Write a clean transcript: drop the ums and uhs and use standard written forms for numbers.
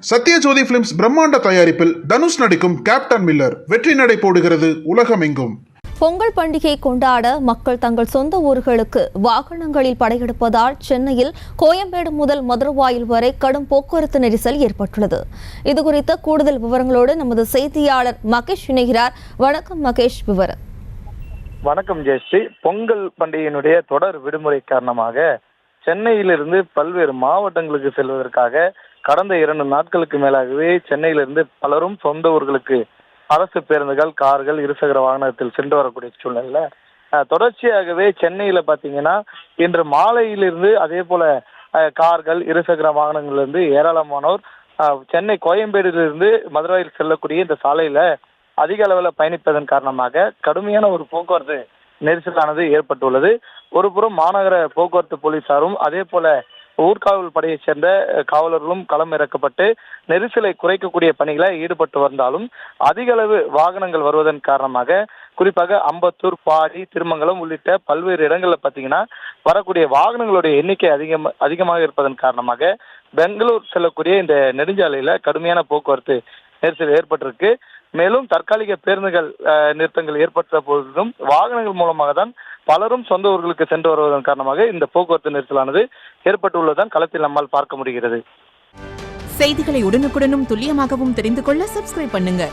Sathyajothi films பிரம்மாண்ட தயாரிப்பில் தனுஷ் நடிக்கும் கேப்டன் மில்லர் வெற்றி நடை போடுகிறது உலகமெங்கும். பொங்கல் பண்டிகை கொண்டாட மக்கள் தங்கள் சொந்த ஊர்களுக்கு வாகனங்களில் படையெடுப்பதால் சென்னையில் கோயம்பேடு முதல் மதுரவாயில் வரை கடும் போக்குவரத்து நெரிசல் ஏற்பட்டுள்ளது. இதுகுறித்த கூடுதல் விவரங்களோடு நமது செய்தியாளர் மகேஷ் இணைகிறார். வணக்கம் மகேஷ், விவரம். வணக்கம் ஜெயஸ்ரீ. பொங்கல் பண்டிகையினுடைய தொடர் விடுமுறை காரணமாக சென்னையிலிருந்து பல்வேறு மாவட்டங்களுக்கு செல்வதற்காக கடந்த 2 நாட்களுக்கு மேலாகவே சென்னையிலிருந்து பலரும் சொந்த ஊர்களுக்கு அரசு பேருந்துகள், கார்கள், இருசக்கர வாகனத்தில் சென்று வரக்கூடிய சூழ்நிலையில தொடர்ச்சியாகவே சென்னையில பாத்தீங்கன்னா இன்று மாலையிலிருந்து அதே போல கார்கள், இருசக்கர வாகனங்கள்ல ஏராளமானோர் சென்னை கோயம்பேடிலிருந்து மதுரையில் செல்லக்கூடிய இந்த சாலையில அதிக அளவில் பயணிப்பதன் காரணமாக கடுமையான ஒரு போக்குவரத்து நெரிசலானது ஏற்பட்டுள்ளது. ஒருபுறம் மாநகர போக்குவரத்து போலீசாரும் அதே போல ஊர்காவல் படையைச் சேர்ந்த காவலர்களும் களம் இறக்கப்பட்டு நெரிசலை குறைக்கக்கூடிய பணிகளை ஈடுபட்டு வந்தாலும் அதிக அளவு வாகனங்கள் வருவதன் காரணமாக குறிப்பாக அம்பத்தூர், பாடி, திருமங்கலம் உள்ளிட்ட பல்வேறு இடங்கள்ல பாத்தீங்கன்னா வரக்கூடிய வாகனங்களுடைய எண்ணிக்கை அதிகமாக இருப்பதன் காரணமாக பெங்களூர் செல்லக்கூடிய இந்த நெடுஞ்சாலையில கடுமையான போக்குவரத்து நெரிசல் ஏற்பட்டிருக்கு. மேலும் தற்காலிக பேருந்துகள் நிறுத்தங்கள் ஏற்பட்ட போதிலும் வாகனங்கள் மூலமாக தான் பலரும் சொந்த ஊர்களுக்கு சென்று வருவதன் காரணமாக இந்த போக்குவரத்து நெரிசலானது ஏற்பட்டுள்ளதான் களத்தில் நம்மால் பார்க்க முடிகிறது. செய்திகளை உடனுக்குடனும் துல்லியமாகவும் தெரிந்து கொள்ள சப்ஸ்கிரைப் பண்ணுங்க.